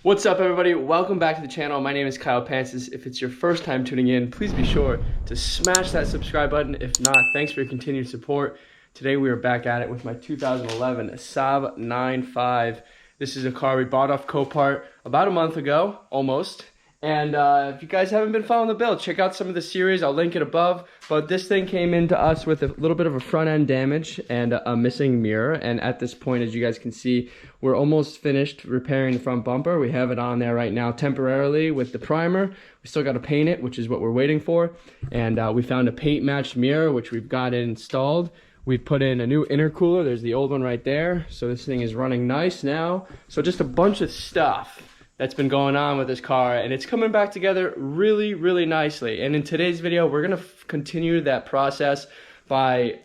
What's up, everybody? Welcome back to the channel. My name is Kyle Pancis. If it's your first time tuning in, please be sure to smash that subscribe button. If not, thanks for your continued support. Today we are back at it with my 2011 Saab 9.5. This is a car we bought off Copart about a month ago, almost. And if you guys haven't been following the build, check out some of the series. I'll link it above. But this thing came into us with a little bit of a front end damage and a missing mirror. And at this point, as you guys can see, we're almost finished repairing the front bumper. We have it on there right now temporarily with the primer. We still got to paint it, which is what we're waiting for. And we found a paint matched mirror, which we've got installed. We've put in a new intercooler. There's the old one right there. So this thing is running nice now. So just a bunch of stuff that's been going on with this car, and it's coming back together really, really nicely. And in today's video, we're gonna continue that process by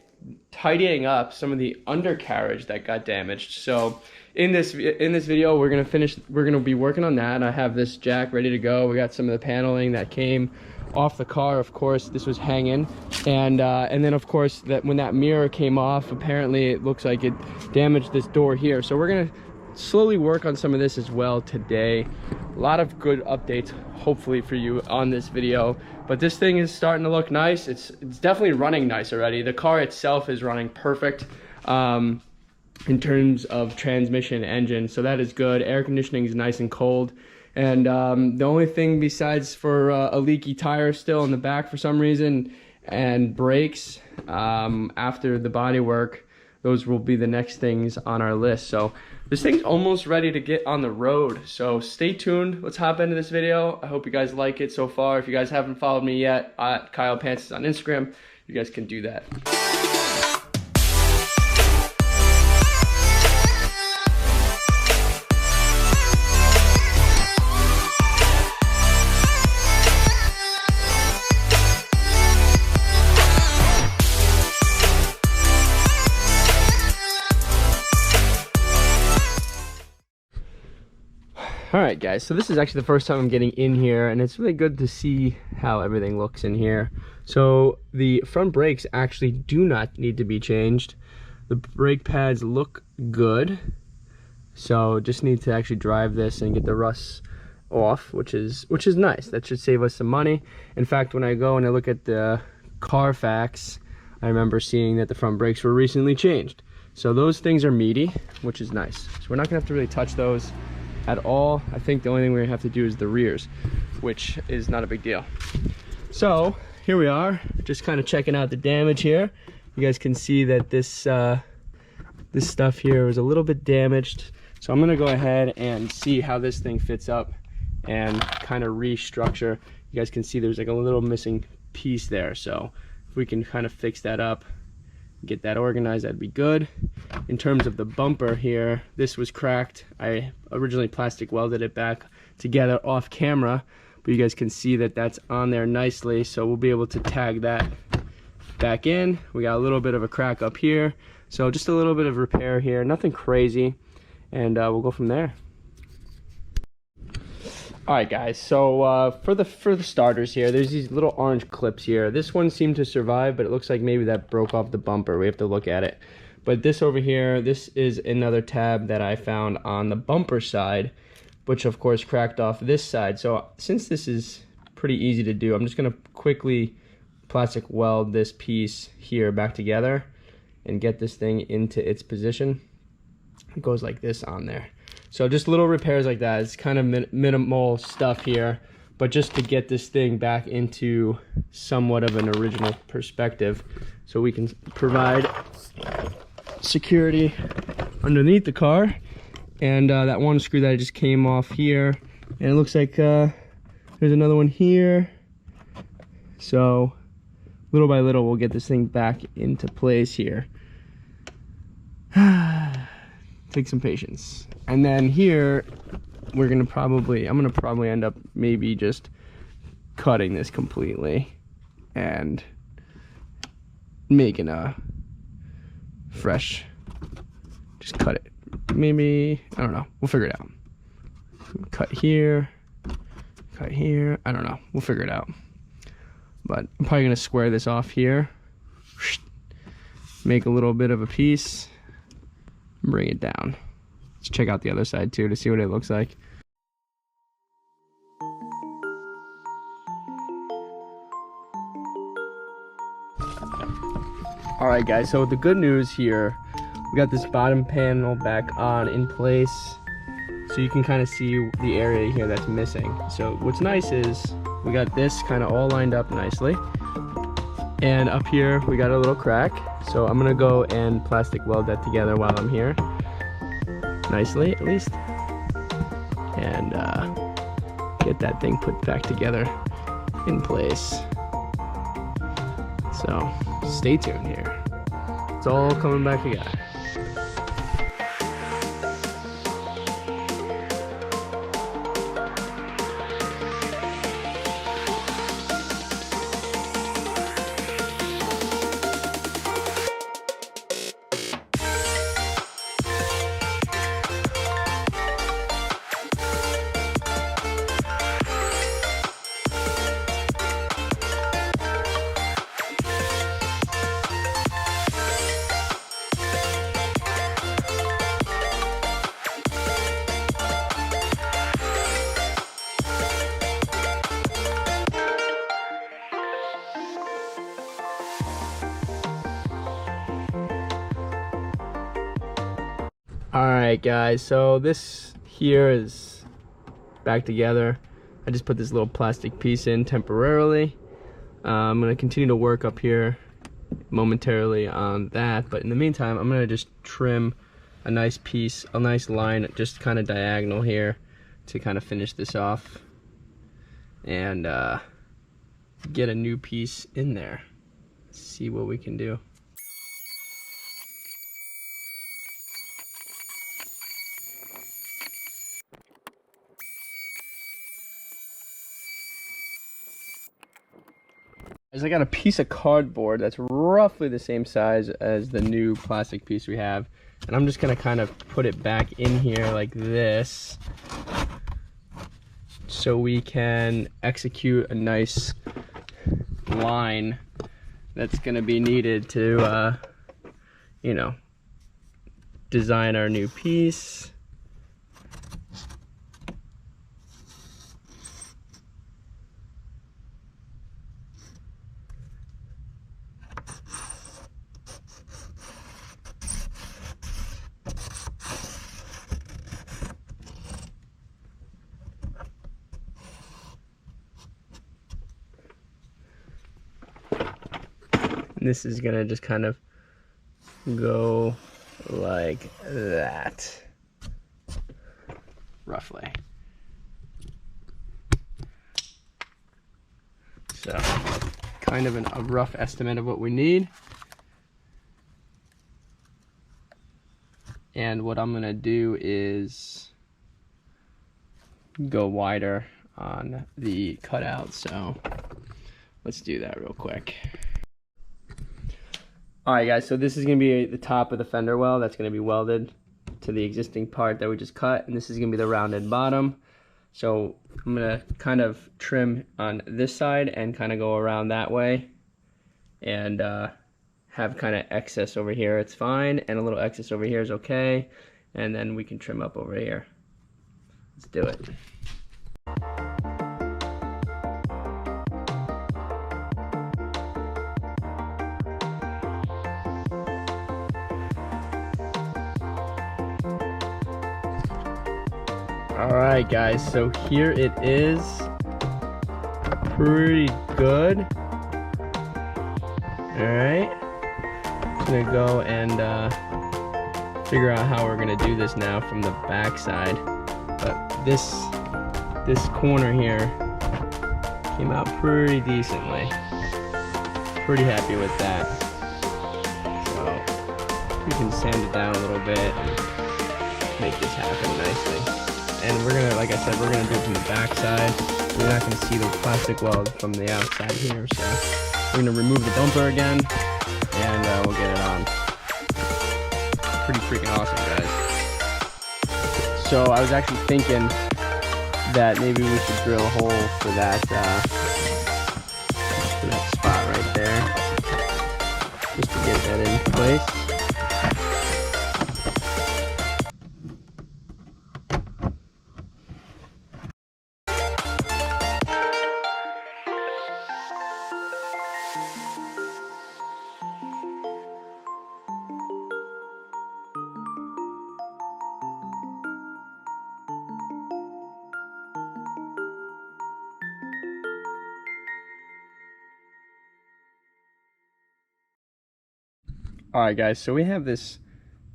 tidying up some of the undercarriage that got damaged. So in this video, we're gonna be working on that. I have this jack ready to go. We got some of the paneling that came off the car. Of course, this was hanging, and then of course that when that mirror came off, apparently it looks like it damaged this door here. So we're gonna slowly work on some of this as well today. A lot of good updates hopefully for you on this video, but this thing is starting to look nice. It's definitely running nice already. The car itself is running perfect in terms of transmission, engine, so that is good. Air conditioning is nice and cold, and the only thing besides for a leaky tire still in the back for some reason, and brakes after the body work, those will be the next things on our list. So this thing's almost ready to get on the road, so stay tuned. Let's hop into this video. I hope you guys like it so far. If you guys haven't followed me yet, at Kyle Pancis on Instagram, you guys can do that. Alright guys, so this is actually the first time I'm getting in here, and it's really good to see how everything looks in here. So the front brakes actually do not need to be changed. The brake pads look good, so just need to actually drive this and get the rust off, which is nice. That should save us some money. In fact, when I go and I look at the Carfax, I remember seeing that the front brakes were recently changed. So those things are meaty, which is nice. So we're not gonna have to really touch those at all. I think the only thing we're gonna have to do is the rears, which is not a big deal. So here we are, just kind of checking out the damage here. You guys can see that this this stuff here was a little bit damaged. So I'm gonna go ahead and see how this thing fits up and kind of restructure. You guys can see there's like a little missing piece there. So if we can kind of fix that up, get that organized, that'd be good. In terms of the bumper here, this was cracked. I originally plastic welded it back together off camera, but you guys can see that that's on there nicely, so we'll be able to tag that back in. We got a little bit of a crack up here, so just a little bit of repair here, nothing crazy, and we'll go from there. Alright guys, so for the starters here, there's these little orange clips here. This one seemed to survive, but it looks like maybe that broke off the bumper. We have to look at it. But this over here, this is another tab that I found on the bumper side, which of course cracked off this side. So since this is pretty easy to do, I'm just gonna quickly plastic weld this piece here back together and get this thing into its position. It goes like this on there. So just little repairs like that. It's kind of minimal stuff here, but just to get this thing back into somewhat of an original perspective so we can provide security underneath the car. And that one screw that just came off here, and it looks like there's another one here. So little by little we'll get this thing back into place here. Take some patience. And then here I'm gonna probably end up maybe just cutting this completely and making a fresh, just cut it. Maybe, I don't know, we'll figure it out. Cut here, I don't know, we'll figure it out. But I'm probably gonna square this off here, make a little bit of a piece, bring it down. Let's check out the other side too to see what it looks like. All right, guys, so the good news here, we got this bottom panel back on in place, so you can kind of see the area here that's missing. So what's nice is we got this kind of all lined up nicely, and up here we got a little crack. So I'm gonna go and plastic weld that together while I'm here, nicely at least, and get that thing put back together in place. So stay tuned here. It's all coming back together. Alright guys, so this here is back together. I just put this little plastic piece in temporarily. I'm going to continue to work up here momentarily on that, but in the meantime I'm going to just trim a nice piece, a nice line, just kind of diagonal here to kind of finish this off and get a new piece in there. See what we can do. I got a piece of cardboard that's roughly the same size as the new plastic piece we have, and I'm just gonna kind of put it back in here like this so we can execute a nice line that's gonna be needed to you know, design our new piece. This is gonna just kind of go like that, roughly. So, kind of a rough estimate of what we need. And what I'm gonna do is go wider on the cutout, so let's do that real quick. Alright guys, so this is going to be the top of the fender well that's going to be welded to the existing part that we just cut, and this is going to be the rounded bottom. So I'm going to kind of trim on this side and kind of go around that way and have kind of excess over here. It's fine, and a little excess over here is okay, and then we can trim up over here. Let's do it. Alright guys, so here it is. Pretty good. Alright. I'm gonna go and figure out how we're gonna do this now from the back side. But this corner here came out pretty decently. Pretty happy with that. So we can sand it down a little bit and make this happen nicely. And we're gonna, like I said, we're gonna do it from the back side. We're not gonna see the plastic weld from the outside here, so we're gonna remove the bumper again, and we'll get it on. Pretty freaking awesome, guys. So I was actually thinking that maybe we should drill a hole for that spot right there, just to get that in place. All right, guys, so we have this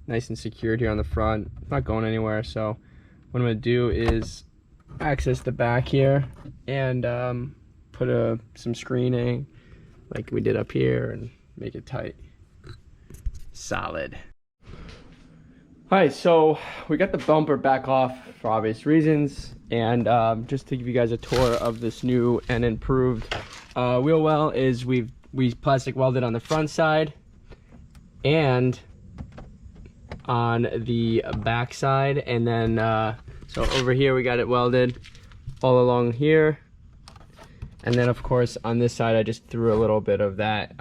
nice and secured here on the front. It's not going anywhere, so what I'm gonna do is access the back here and put some screening like we did up here and make it tight. Solid. All right, so we got the bumper back off for obvious reasons, and just to give you guys a tour of this new and improved wheel well is we plastic welded on the front side and on the back side, and then so over here we got it welded all along here, and then of course on this side I just threw a little bit of that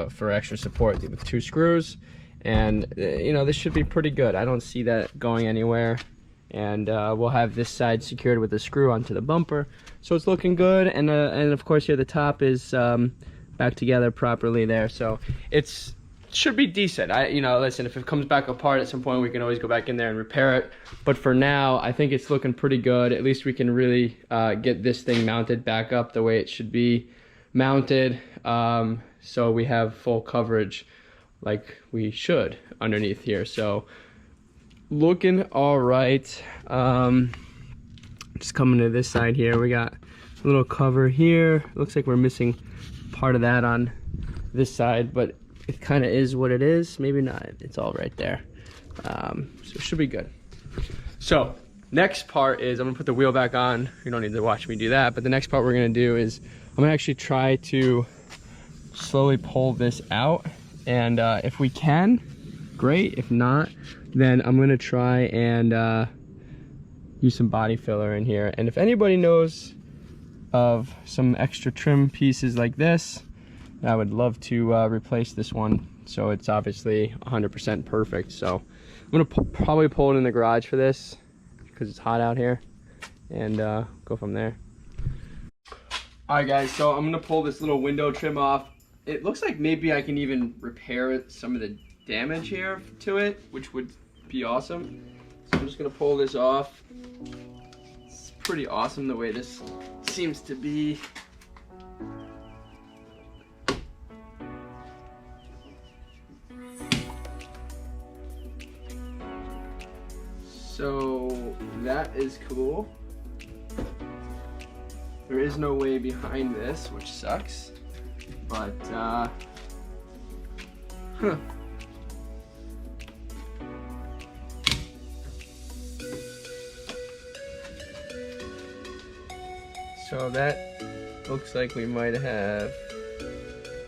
for extra support with 2 screws. And you know, this should be pretty good. I don't see that going anywhere, and we'll have this side secured with a screw onto the bumper, so it's looking good. And of course here the top is back together properly there, so it should be decent. You know, listen, if it comes back apart at some point, we can always go back in there and repair it, but for now I think it's looking pretty good. At least we can really get this thing mounted back up the way it should be mounted, so we have full coverage like we should underneath here. So looking all right. Just coming to this side here, we got a little cover here. Looks like we're missing part of that on this side, but it kind of is what it is. Maybe not, it's all right there. So it should be good. So next part is I'm gonna put the wheel back on. You don't need to watch me do that, but the next part we're gonna do is I'm gonna actually try to slowly pull this out. And if we can, great. If not, then I'm gonna try and use some body filler in here. And if anybody knows of some extra trim pieces like this, I would love to replace this one, so it's obviously 100% perfect. So I'm gonna probably pull it in the garage for this because it's hot out here, and go from there. All right, guys, so I'm gonna pull this little window trim off. It looks like maybe I can even repair some of the damage here to it, which would be awesome. So I'm just gonna pull this off. It's pretty awesome the way this seems to be. So that is cool. There is no way behind this, which sucks. But so that looks like we might have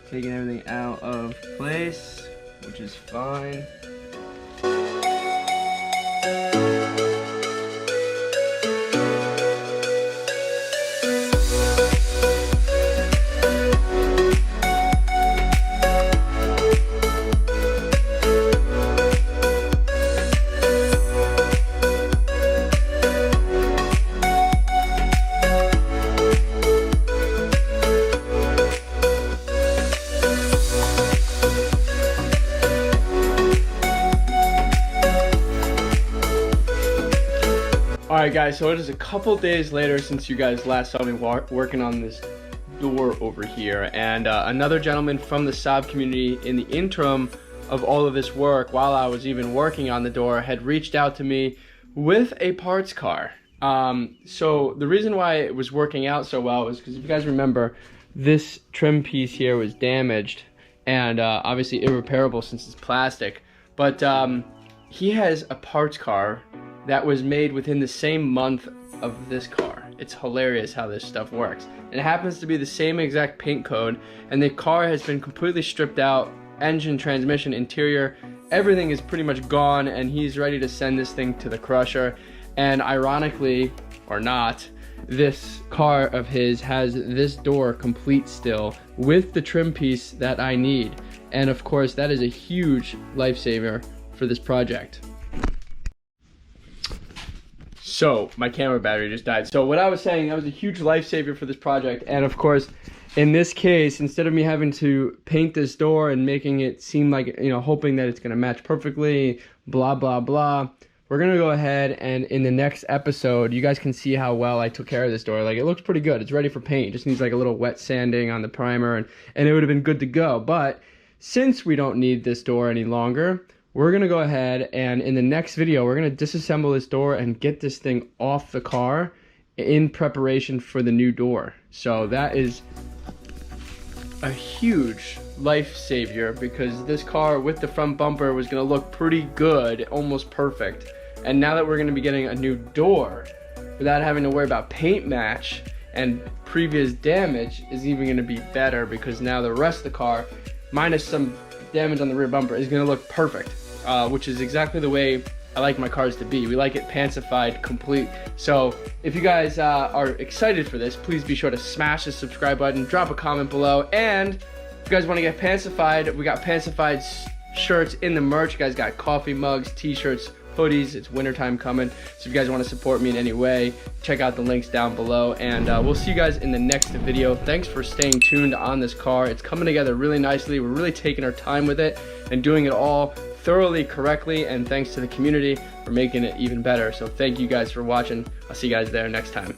taken everything out of place, which is fine. Alright guys, so it is a couple days later since you guys last saw me working on this door over here, and another gentleman from the Saab community, in the interim of all of this work, while I was even working on the door, had reached out to me with a parts car. So the reason why it was working out so well was because, if you guys remember, this trim piece here was damaged and obviously irreparable since it's plastic, but he has a parts car that was made within the same month of this car. It's hilarious how this stuff works. It happens to be the same exact paint code, and the car has been completely stripped out. Engine, transmission, interior, everything is pretty much gone, and he's ready to send this thing to the crusher. And ironically, or not, this car of his has this door complete still with the trim piece that I need. And of course, that is a huge lifesaver for this project. So my camera battery just died. So what I was saying, that was a huge lifesaver for this project. And of course, in this case, instead of me having to paint this door and making it seem like, you know, hoping that it's gonna match perfectly, blah, blah, blah, we're gonna go ahead and in the next episode, you guys can see how well I took care of this door. Like, it looks pretty good. It's ready for paint. It just needs like a little wet sanding on the primer, and it would have been good to go. But since we don't need this door any longer, we're gonna go ahead and in the next video, we're gonna disassemble this door and get this thing off the car in preparation for the new door. So that is a huge life savior, because this car with the front bumper was gonna look pretty good, almost perfect. And now that we're gonna be getting a new door without having to worry about paint match and previous damage, is even gonna be better, because now the rest of the car, minus some damage on the rear bumper, is gonna look perfect, which is exactly the way I like my cars to be. We like it pantsified complete. So if you guys are excited for this, please be sure to smash the subscribe button, drop a comment below, and if you guys want to get pantsified, we got pantsified shirts in the merch. You guys got coffee mugs, t-shirts, hoodies. It's wintertime coming, so if you guys want to support me in any way, check out the links down below, and we'll see you guys in the next video. Thanks for staying tuned on this car. It's coming together really nicely. We're really taking our time with it and doing it all thoroughly correctly, and thanks to the community for making it even better. So thank you guys for watching. I'll see you guys there next time.